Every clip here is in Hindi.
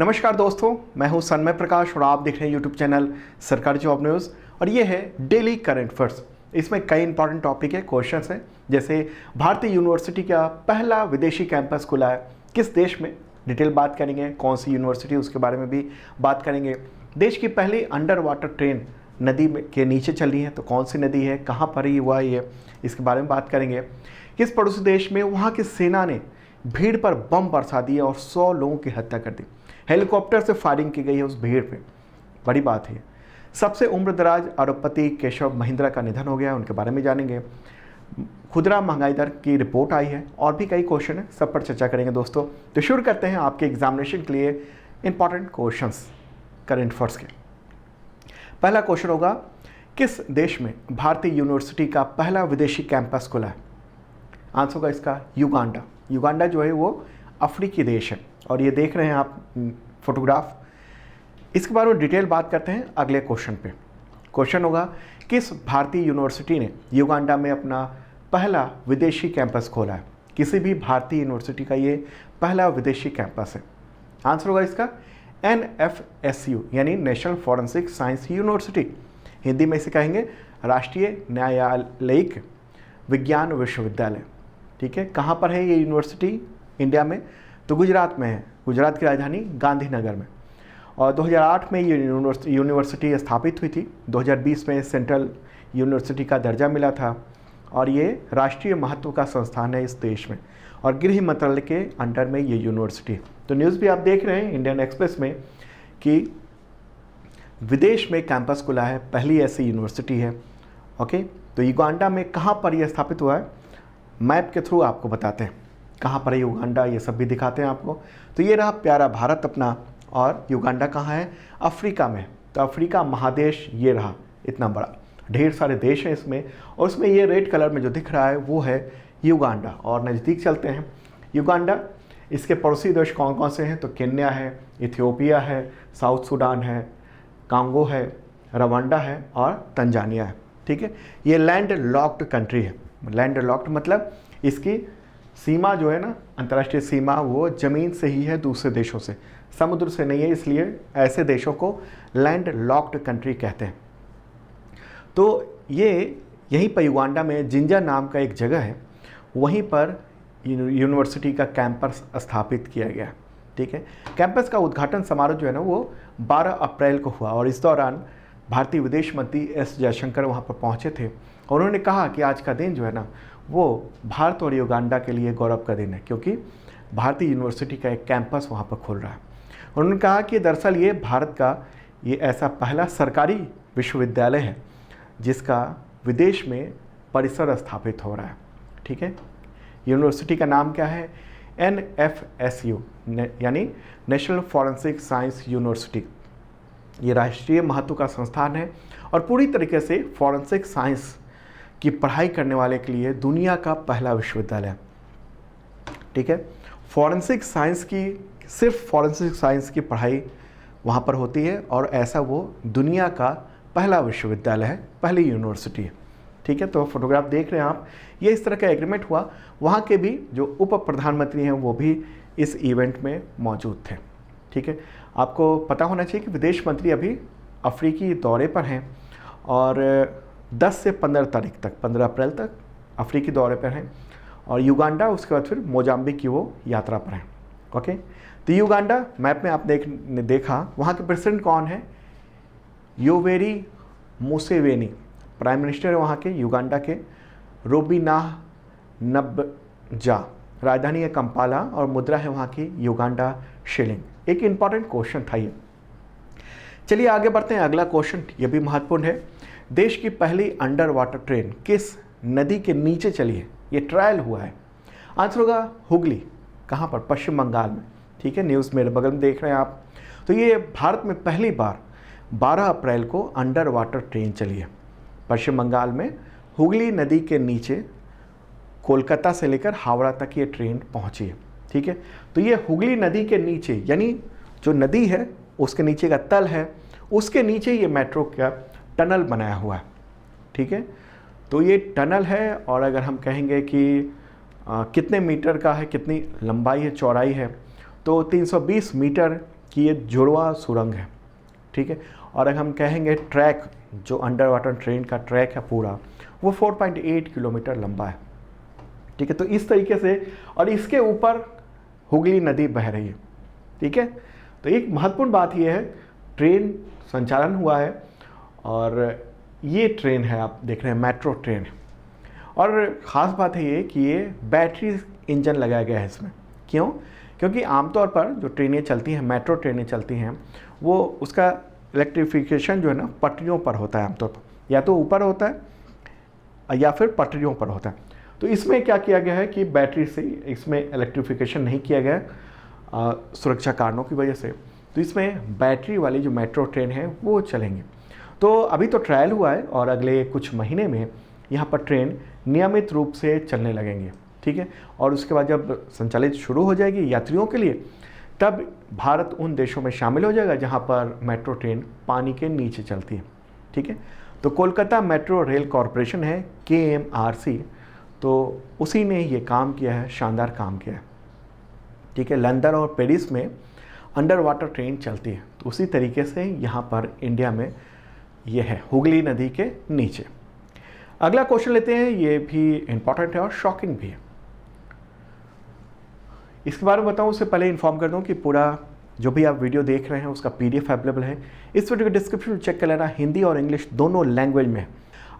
नमस्कार दोस्तों, मैं हूं सन्मय प्रकाश और आप देख रहे हैं यूट्यूब चैनल सरकारी जॉब न्यूज़। और ये है डेली करंट अफेयर्स। इसमें कई इंपॉर्टेंट टॉपिक है, क्वेश्चंस हैं, जैसे भारतीय यूनिवर्सिटी का पहला विदेशी कैंपस खुला है किस देश में, डिटेल बात करेंगे। कौन सी यूनिवर्सिटी, उसके बारे में भी बात करेंगे। देश की पहली अंडर वाटर ट्रेन नदी में के नीचे चल रही है, तो कौन सी नदी है, कहाँ पर ही हुआ ये, इसके बारे में बात करेंगे। किस पड़ोसी देश में वहाँ की सेना ने भीड़ पर बम बरसा दिए और 100 लोगों की हत्या कर दी। हेलीकॉप्टर से फायरिंग की गई है उस भीड़ पे, बड़ी बात है। सबसे उम्रदराज अरबपति केशव महिंद्रा का निधन हो गया, उनके बारे में जानेंगे। खुदरा महंगाई दर की रिपोर्ट आई है और भी कई क्वेश्चन है, सब पर चर्चा करेंगे दोस्तों। तो शुरू करते हैं आपके एग्जामिनेशन के लिए इंपॉर्टेंट क्वेश्चंस करंट अफेयर्स के। पहला क्वेश्चन होगा, किस देश में भारतीय यूनिवर्सिटी का पहला विदेशी कैंपस खुला है? आंसर होगा इसका युगांडा। युगांडा जो है वो अफ्रीकी देश है और ये देख रहे हैं आप फोटोग्राफ। इसके बारे में डिटेल बात करते हैं अगले क्वेश्चन पे। क्वेश्चन होगा, किस भारतीय यूनिवर्सिटी ने युगांडा में अपना पहला विदेशी कैंपस खोला है? किसी भी भारतीय यूनिवर्सिटी का ये पहला विदेशी कैंपस है। आंसर होगा इसका NFSU यानी national forensic science university. Hindi में इसे कहेंगे राष्ट्रीय न्यायालयिक विज्ञान विश्वविद्यालय। ठीक है, कहाँ पर है ये यूनिवर्सिटी इंडिया में? तो गुजरात में है, गुजरात की राजधानी गांधीनगर में। और 2008 में ये यूनिवर्सिटी स्थापित हुई थी। 2020 में सेंट्रल यूनिवर्सिटी का दर्जा मिला था और ये राष्ट्रीय महत्व का संस्थान है इस देश में और गृह मंत्रालय के अंडर में ये यूनिवर्सिटी है। तो न्यूज़ भी आप देख रहे हैं इंडियन एक्सप्रेस में कि विदेश में कैंपस खुला है, पहली ऐसी यूनिवर्सिटी है। ओके, तो युगांडा में कहाँ पर यह स्थापित हुआ है, मैप के थ्रू आपको बताते हैं कहाँ पर है युगांडा, ये सब भी दिखाते हैं आपको। तो ये रहा प्यारा भारत अपना, और युगांडा कहाँ है? अफ्रीका में। तो अफ्रीका महादेश ये रहा इतना बड़ा, ढेर सारे देश हैं इसमें, और उसमें ये रेड कलर में जो दिख रहा है वो है युगांडा। और नज़दीक चलते हैं युगांडा, इसके पड़ोसी देश कौन कौन से हैं? तो केन्या है, इथियोपिया है, साउथ सूडान है, कांगो है, रवांडा है और तंजानिया है। ठीक है, ये लैंड लॉक्ड कंट्री है। लैंड लॉक्ड मतलब इसकी सीमा जो है ना, अंतर्राष्ट्रीय सीमा, वो ज़मीन से ही है, दूसरे देशों से, समुद्र से नहीं है, इसलिए ऐसे देशों को लैंड लॉक्ड कंट्री कहते हैं। तो ये यहीं पर युगांडा में जिंजा नाम का एक जगह है, वहीं पर यूनिवर्सिटी का कैंपस स्थापित किया गया। ठीक है, कैंपस का उद्घाटन समारोह जो है ना वो 12 अप्रैल को हुआ और इस दौरान भारतीय विदेश मंत्री S जयशंकर वहाँ पर पहुँचे थे और उन्होंने कहा कि आज का दिन जो है ना वो भारत और युगांडा के लिए गौरव का दिन है, क्योंकि भारतीय यूनिवर्सिटी का एक कैंपस वहाँ पर खुल रहा है। उन्होंने कहा कि दरअसल ये भारत का ये ऐसा पहला सरकारी विश्वविद्यालय है जिसका विदेश में परिसर स्थापित हो रहा है। ठीक है, यूनिवर्सिटी का नाम क्या है? NFSU यानी नेशनल फॉरेंसिक साइंस यूनिवर्सिटी। ये राष्ट्रीय महत्व का संस्थान है और पूरी तरीके से फॉरेंसिक साइंस की पढ़ाई करने वाले के लिए दुनिया का पहला विश्वविद्यालय। ठीक है, फॉरेंसिक साइंस की, सिर्फ फॉरेंसिक साइंस की पढ़ाई वहाँ पर होती है और ऐसा वो दुनिया का पहला विश्वविद्यालय है, पहली यूनिवर्सिटी है। ठीक है, तो फोटोग्राफ देख रहे हैं आप, ये इस तरह का एग्रीमेंट हुआ। वहाँ के भी जो उप प्रधानमंत्री हैं वो भी इस इवेंट में मौजूद थे। ठीक है, आपको पता होना चाहिए कि विदेश मंत्री अभी अफ्रीकी दौरे पर हैं और 10 से 15 तारीख तक, 15 अप्रैल तक अफ्रीकी दौरे पर हैं और युगांडा, उसके बाद फिर मोजाम्बिक की वो यात्रा पर हैं। ओके, तो युगांडा मैप में आपने देखा, वहाँ के प्रेसिडेंट कौन है? योवेरी मुसेवेनी प्राइम मिनिस्टर है वहाँ के युगांडा के। रोबिनाह नबजा, राजधानी है कंपाला और मुद्रा है वहाँ की युगांडा शिलिंग। एक इंपॉर्टेंट क्वेश्चन था ये। चलिए आगे बढ़ते हैं, अगला क्वेश्चन ये भी महत्वपूर्ण है। देश की पहली अंडर वाटर ट्रेन किस नदी के नीचे चली है? ये ट्रायल हुआ है। आंसर होगा हुगली। कहाँ पर? पश्चिम बंगाल में। ठीक है, न्यूज़ मेरे बगल में देख रहे हैं आप। तो ये भारत में पहली बार 12 अप्रैल को अंडर वाटर ट्रेन चली है। पश्चिम बंगाल में हुगली नदी के नीचे कोलकाता से लेकर हावड़ा तक ये ट्रेन पहुंची है। ठीक है, तो ये हुगली नदी के नीचे, यानी जो नदी है उसके नीचे का तल है, उसके नीचे ये मेट्रो का टनल बनाया हुआ है। ठीक है, तो ये टनल है और अगर हम कहेंगे कि कितने मीटर का है, कितनी लंबाई है, चौड़ाई है, तो 320 मीटर कि ये जुड़वा सुरंग है, ठीक है। और अगर हम कहेंगे ट्रैक, जो अंडर वाटर ट्रेन का ट्रैक है पूरा, वो 4.8 किलोमीटर लंबा है, ठीक है। तो इस तरीके से, और इसके ऊपर हुगली नदी बह रही है, ठीक है। तो एक महत्वपूर्ण बात यह है, ट्रेन संचालन हुआ है और ये ट्रेन है, आप देख रहे हैं मेट्रो ट्रेन है। और ख़ास बात है ये कि ये बैटरी इंजन लगाया गया है इसमें। क्यों? क्योंकि आमतौर पर जो ट्रेनें चलती हैं, मेट्रो ट्रेनें चलती हैं, वो उसका इलेक्ट्रिफिकेशन जो है ना पटरियों पर होता है आमतौर पर, या तो ऊपर होता है या फिर पटरियों पर होता है। तो इसमें क्या किया गया है कि बैटरी से इसमें इलेक्ट्रिफिकेशन नहीं किया गया सुरक्षा कारणों की वजह से। तो इसमें बैटरी वाली जो मेट्रो ट्रेन है वो चलेंगे। तो अभी तो ट्रायल हुआ है और अगले कुछ महीने में यहाँ पर ट्रेन नियमित रूप से चलने लगेंगे, ठीक है। और उसके बाद जब संचालित शुरू हो जाएगी यात्रियों के लिए, तब भारत उन देशों में शामिल हो जाएगा जहाँ पर मेट्रो ट्रेन पानी के नीचे चलती है, ठीक है। तो कोलकाता मेट्रो रेल कॉरपोरेशन है, KMRC, तो उसी ने ये काम किया है, शानदार काम किया है, ठीक है। लंदन और पेरिस में अंडर वाटर ट्रेन चलती है, तो उसी तरीके से यहाँ पर इंडिया में ये है, हुगली नदी के नीचे। अगला क्वेश्चन लेते हैं, ये भी इंपॉर्टेंट है और शॉकिंग भी है। इसके बारे में बताऊं उससे पहले इन्फॉर्म कर दूं कि पूरा जो भी आप वीडियो देख रहे हैं उसका PDF अवेलेबल है। इस वीडियो के डिस्क्रिप्शन चेक कर लेना, हिंदी और इंग्लिश दोनों लैंग्वेज में है।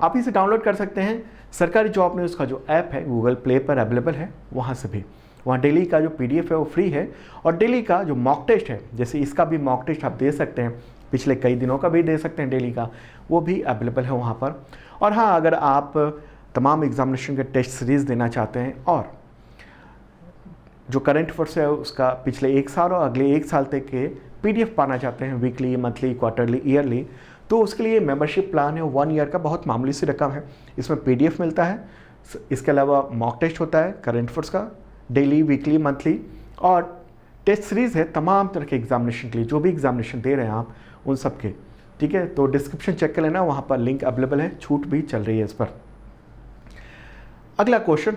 आप इसे डाउनलोड कर सकते हैं। सरकारी जॉब न्यूज़ का जो ऐप है गूगल प्ले पर अवेलेबल है, वहाँ से भी। वहाँ डेली का जो PDF है वो फ्री है, और डेली का जो मॉक टेस्ट है, जैसे इसका भी मॉक टेस्ट आप दे सकते हैं, पिछले कई दिनों का भी दे सकते हैं डेली का, वो भी अवेलेबल है वहाँ पर। और हाँ, अगर आप तमाम एग्जामिनेशन के टेस्ट सीरीज़ देना चाहते हैं और जो करंट अफेयर्स है उसका पिछले 1 साल और अगले 1 साल तक के PDF पाना चाहते हैं, वीकली, मंथली, क्वार्टरली, ईयरली, तो उसके लिए मेंबरशिप प्लान है, 1 ईयर का, बहुत मामूली सी रकम है। इसमें PDF मिलता है, इसके अलावा मॉक टेस्ट होता है करंट अफेयर्स का, डेली, वीकली, मंथली, और टेस्ट सीरीज़ है तमाम तरह के एग्जामिनेशन के लिए, जो भी एग्जामिनेशन दे रहे हैं आप उन सब के, ठीक है। तो डिस्क्रिप्शन चेक कर लेना, वहाँ पर लिंक अवेलेबल है, छूट भी चल रही है इस पर। अगला क्वेश्चन,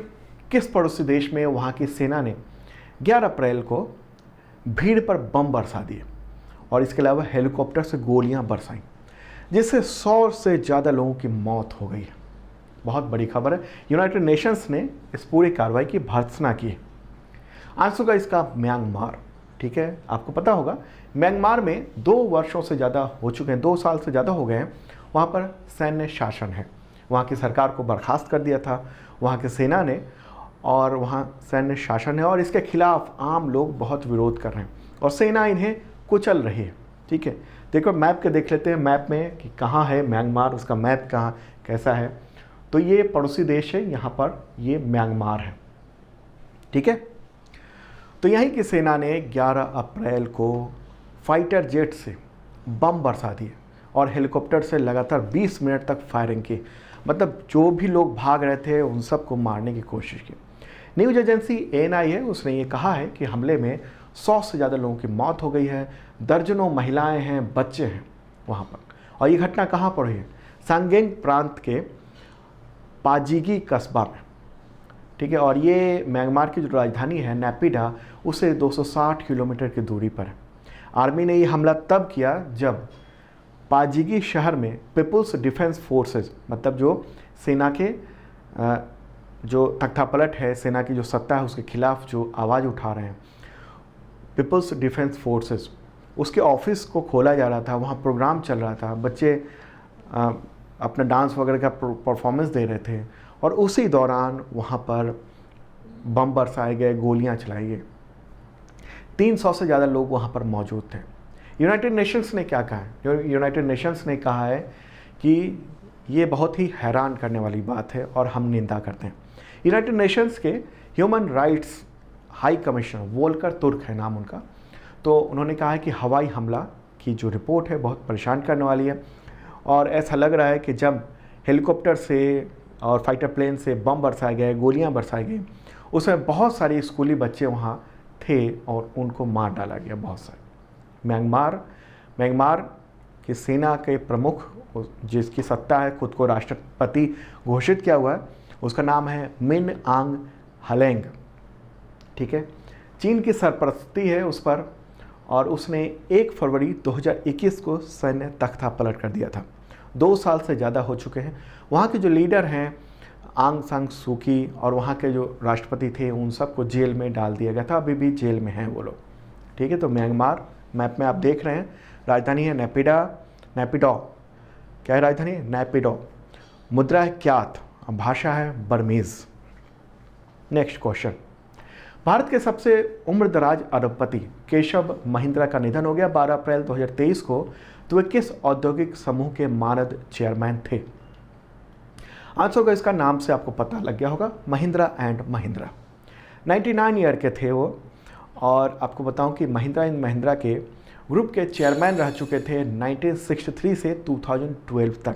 किस पड़ोसी देश में वहाँ की सेना ने 11 अप्रैल को भीड़ पर बम बरसा दिए और इसके अलावा हेलीकॉप्टर से गोलियां बरसाईं, जिससे 100 से ज़्यादा लोगों की मौत हो गई है। बहुत बड़ी खबर है। यूनाइटेड नेशंस ने इस पूरी कार्रवाई की भर्त्सना की है। आंसर का इसका म्यांमार, ठीक है। आपको पता होगा म्यांमार में 2 वर्षों से ज़्यादा हो चुके हैं, 2 साल से ज़्यादा हो गए हैं, वहाँ पर सैन्य शासन है। वहाँ की सरकार को बर्खास्त कर दिया था वहाँ की सेना ने, और वहाँ सैन्य शासन है, और इसके खिलाफ आम लोग बहुत विरोध कर रहे हैं और सेना इन्हें कुचल रही है, ठीक है। देखो मैप के देख लेते हैं, मैप में कि कहाँ है म्यांमार, उसका मैप कहाँ कैसा है। तो ये पड़ोसी देश है, यहाँ पर ये म्यांमार है, ठीक है। तो यहीं की सेना ने 11 अप्रैल को फाइटर जेट से बम बरसा दिए और हेलीकॉप्टर से लगातार 20 मिनट तक फायरिंग की। मतलब जो भी लोग भाग रहे थे उन सबको मारने की कोशिश की। न्यूज़ एजेंसी ANI है, उसने ये कहा है कि हमले में 100 से ज़्यादा लोगों की मौत हो गई है, दर्जनों महिलाएं हैं, बच्चे हैं वहाँ पर। और ये घटना कहाँ पर हुई है? सांगेंग प्रांत के पाजिगी कस्बा में, ठीक है। और ये म्यांमार की जो राजधानी है नैपिडा, उससे 260 किलोमीटर की दूरी पर है। आर्मी ने ये हमला तब किया जब पाजिगी शहर में पीपुल्स डिफेंस फोर्सेस, मतलब जो सेना के जो तख्तापलट है, सेना की जो सत्ता है उसके खिलाफ जो आवाज़ उठा रहे हैं, पीपल्स डिफेंस फोर्सेस, उसके ऑफिस को खोला जा रहा था, वहाँ प्रोग्राम चल रहा था, बच्चे अपना डांस वगैरह का परफॉर्मेंस दे रहे थे, और उसी दौरान वहाँ पर बम बरसाए गए, गोलियाँ चलाई गई। 300 से ज़्यादा लोग वहाँ पर मौजूद थे। यूनाइटेड नेशंस ने क्या कहा है? यूनाइटेड नेशंस ने कहा है कि ये बहुत ही हैरान करने वाली बात है और हम निंदा करते हैं। यूनाइटेड नेशंस के human rights high commissioner, Volker Turk है नाम उनका, तो उन्होंने कहा है कि हवाई हमला की जो रिपोर्ट है बहुत परेशान करने वाली है, और ऐसा लग रहा है कि जब हेलीकॉप्टर से और फाइटर प्लेन से बम बरसाए गए, गोलियां बरसाई गई, उसमें बहुत सारे स्कूली बच्चे वहाँ थे और उनको मार डाला गया बहुत सारे। म्यांमार की सेना के प्रमुख, जिसकी सत्ता है खुद को राष्ट्रपति घोषित किया हुआ है, उसका नाम है मिन आंग हलेंग, ठीक है। चीन की सरपरस्ती है उस पर, और उसने 1 फरवरी 2021 को सैन्य तख्ता पलट कर दिया था। 2 साल से ज़्यादा हो चुके हैं। वहाँ के जो लीडर हैं आंग सान सू की और वहाँ के जो राष्ट्रपति थे उन सबको जेल में डाल दिया गया था, अभी भी जेल में हैं वो लोग। ठीक है, तो म्यांमार मैप में आप देख रहे हैं, राजधानी है नैपिडो। क्या है राजधानी? नैपिडो। मुद्रा है क्यात, भाषा है बर्मीज़। नेक्स्ट क्वेश्चन, भारत के सबसे उम्रदराज अरबपति केशव महिंद्रा का निधन हो गया 12 अप्रैल 2023 को। तो वे किस औद्योगिक समूह के मानद चेयरमैन थे? आंसर होगा, इसका नाम से आपको पता लग गया होगा, महिंद्रा एंड महिंद्रा। 99 ईयर के थे वो, और आपको बताऊं कि महिंद्रा एंड महिंद्रा के ग्रुप के चेयरमैन रह चुके थे 1963 से 2012 तक।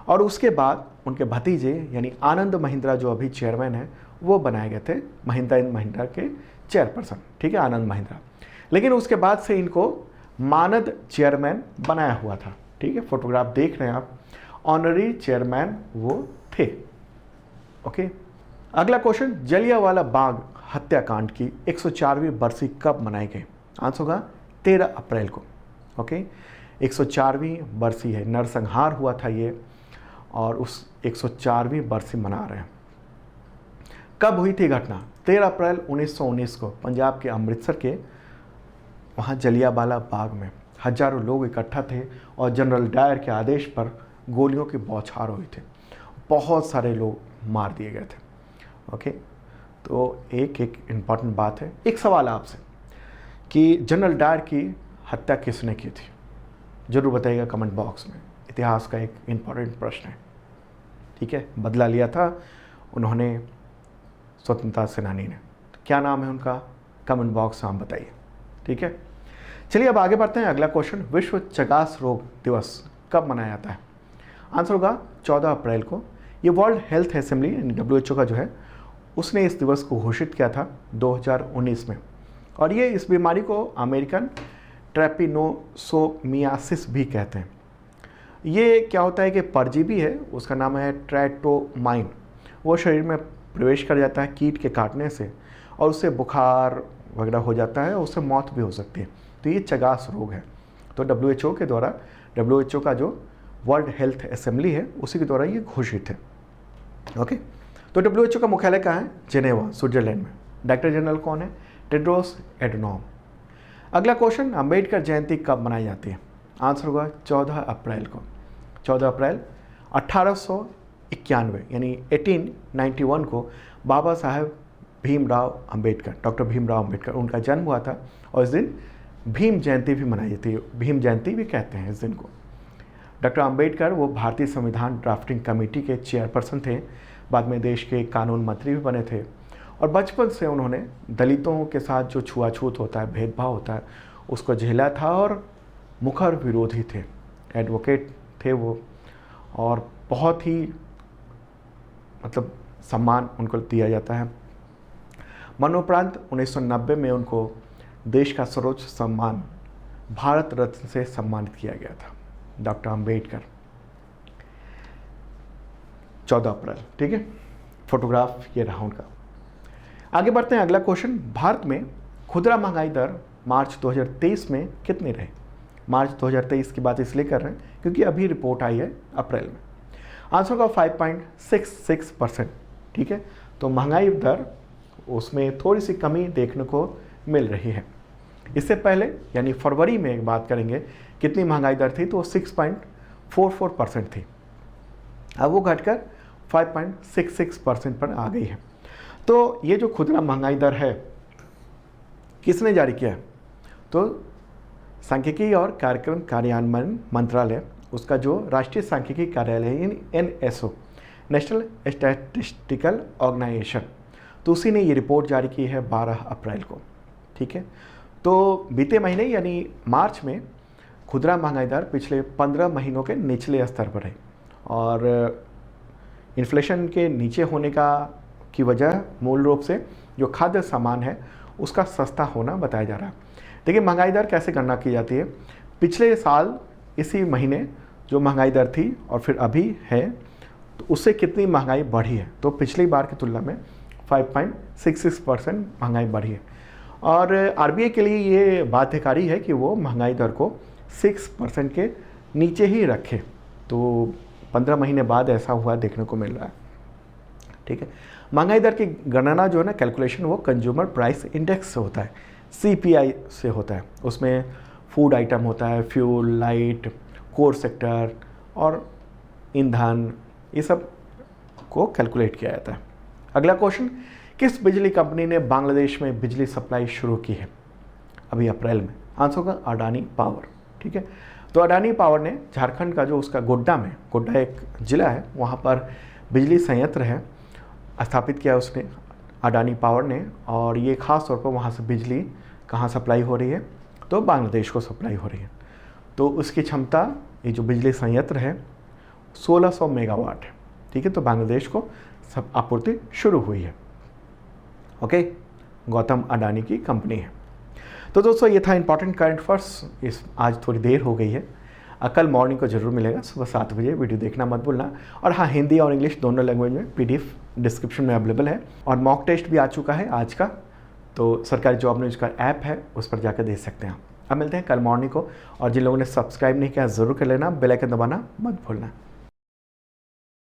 और उसके बाद उनके भतीजे यानी आनंद महिंद्रा जो अभी चेयरमैन हैं वो बनाए गए थे महिंद्रा एंड महिंद्रा के चेयरपर्सन। ठीक है, आनंद महिंद्रा। लेकिन उसके बाद से इनको मानद चेयरमैन बनाया हुआ था। ठीक है, फोटोग्राफ देख रहे हैं आप, ऑनरी चेयरमैन वो थे। ओके, अगला क्वेश्चन, जलियांवाला बाग हत्याकांड की 104वीं बरसी कब मनाई गई? आंसर होगा 13 अप्रैल को। ओके, 104वीं बरसी है, नरसंहार हुआ था ये, और उस 104वीं बरसी मना रहे हैं। कब हुई थी घटना? 13 अप्रैल 1919 को पंजाब के अमृतसर के वहाँ जलियांवाला बाग में हजारों लोग इकट्ठा थे और जनरल डायर के आदेश पर गोलियों की बौछार हुई थी। बहुत सारे लोग मार दिए गए थे। ओके, तो एक इम्पॉर्टेंट बात है। एक सवाल आपसे कि जनरल डायर की हत्या किसने की थी? जरूर बताइएगा कमेंट बॉक्स में। इतिहास का एक इम्पॉर्टेंट प्रश्न है। ठीक है, बदला लिया था उन्होंने स्वतंत्रता सेनानी ने। तो क्या नाम है उनका? कमेंट बॉक्स में आप बताइए। ठीक है, चलिए अब आगे बढ़ते हैं। अगला क्वेश्चन, विश्व चगास रोग दिवस कब मनाया जाता है? आंसर होगा 14 अप्रैल को। ये वर्ल्ड हेल्थ असेंबली WHO का जो है उसने इस दिवस को घोषित किया था 2019 में। और ये इस बीमारी को अमेरिकन ट्रैपिनोसोमियासिस भी कहते हैं। ये क्या होता है कि परजीवी है, उसका नाम है ट्रैटोमाइन। वो शरीर में प्रवेश कर जाता है कीट के काटने से, और उससे बुखार वगैरह हो जाता है और उससे मौत भी हो सकती है। तो ये चगास रोग है। तो WHO के द्वारा, WHO का जो वर्ल्ड हेल्थ असेंबली है उसी के द्वारा ये घोषित है। ओके, तो WHO का मुख्यालय कहाँ है? जेनेवा, स्विट्जरलैंड में। डायरेक्टर जनरल कौन है? Tedros Adhanom. अगला क्वेश्चन, अंबेडकर जयंती कब मनाई जाती है? आंसर होगा 14 अप्रैल को। 14 अप्रैल 1891 यानी 1891 को बाबा साहेब भीमराव अंबेडकर, डॉक्टर भीमराव अंबेडकर, उनका जन्म हुआ था। और इस दिन भीम जयंती भी मनाई जाती है, भीम जयंती भी कहते हैं इस दिन को। डॉक्टर अंबेडकर वो भारतीय संविधान ड्राफ्टिंग कमेटी के चेयरपर्सन थे, बाद में देश के कानून मंत्री भी बने थे। और बचपन से उन्होंने दलितों के साथ जो छुआछूत होता है, भेदभाव होता है, उसको झेला था और मुखर विरोधी थे, एडवोकेट थे वो। और बहुत ही मतलब सम्मान उनको दिया जाता है। मरणोपरांत 1990 में उनको देश का सर्वोच्च सम्मान भारत रत्न से सम्मानित किया गया था, डॉक्टर अंबेडकर। 14 अप्रैल। ठीक है, फोटोग्राफ ये रहा उनका। आगे बढ़ते हैं। अगला क्वेश्चन, भारत में खुदरा महंगाई दर मार्च 2023 में कितनी रही? मार्च 2023 की बात इसलिए कर रहे हैं क्योंकि अभी रिपोर्ट आई है अप्रैल में। आंसर का 5.66%। ठीक है, तो महंगाई दर उसमें थोड़ी सी कमी देखने को मिल रही है। इससे पहले यानी फरवरी में एक बात करेंगे कितनी महंगाई दर थी, तो 6.44% थी। अब वो घटकर 5.66% पर आ गई है। तो ये जो खुदरा महंगाई दर है किसने जारी किया है? तो सांख्यिकी और कार्यक्रम कार्यान्वयन मंत्रालय, उसका जो राष्ट्रीय सांख्यिकी कार्यालय है NSO, नेशनल स्टैटिस्टिकल ऑर्गेनाइजेशन, तो उसी ने ये रिपोर्ट जारी की है 12 अप्रैल को। ठीक है, तो बीते महीने यानी मार्च में खुदरा महंगाई दर पिछले 15 महीनों के निचले स्तर पर है, और इन्फ्लेशन के नीचे होने की वजह मूल रूप से जो खाद्य सामान है उसका सस्ता होना बताया जा रहा है। देखिए, महंगाई दर कैसे गणना की जाती है? पिछले साल इसी महीने जो महंगाई दर थी और फिर अभी है, तो उससे कितनी महंगाई बढ़ी है? तो पिछली बार की तुलना में 5.66% महंगाई बढ़ी है। और आरबीआई के लिए ये बाध्यकारी है कि वो महंगाई दर को 6% के नीचे ही रखे। तो 15 महीने बाद ऐसा हुआ देखने को मिल रहा है। ठीक है, महंगाई दर की गणना जो है ना, कैलकुलेशन, वो कंज्यूमर प्राइस इंडेक्स से होता है, सीपीआई से होता है। उसमें फूड आइटम होता है, फ्यूल, लाइट, कोर सेक्टर और ईंधन, ये सब को कैलकुलेट किया जाता है। अगला क्वेश्चन, किस बिजली कंपनी ने बांग्लादेश में बिजली सप्लाई शुरू की है अभी अप्रैल में? आंसर होगा अडानी पावर। ठीक है, तो अडानी पावर ने झारखंड का जो उसका गोड्डा में, गोड्डा एक ज़िला है, वहाँ पर बिजली संयंत्र है, स्थापित किया उसने अडानी पावर ने। और ये ख़ास तौर पर वहाँ से बिजली कहाँ सप्लाई हो रही है? तो बांग्लादेश को सप्लाई हो रही है। तो उसकी क्षमता, ये जो बिजली संयंत्र है, 1600 मेगावाट है। ठीक है, तो बांग्लादेश को सब आपूर्ति शुरू हुई है। ओके, गौतम अडानी की कंपनी है। तो दोस्तों, ये था इंपॉर्टेंट करंट अफेयर्स। इस आज थोड़ी देर हो गई है, कल मॉर्निंग को जरूर मिलेगा सुबह 7 बजे। वीडियो देखना मत भूलना। और हाँ, हिंदी और इंग्लिश दोनों लैंग्वेज में पीडीएफ डिस्क्रिप्शन में अवेलेबल है। और मॉक टेस्ट भी आ चुका है आज का, तो सरकारी जॉब न्यूज़ का ऐप है, उस पर जाकर देख सकते हैं। अब मिलते हैं कल मॉर्निंग को। और जिन लोगों ने सब्सक्राइब नहीं किया ज़रूर कर लेना, बेल आइकन दबाना मत भूलना।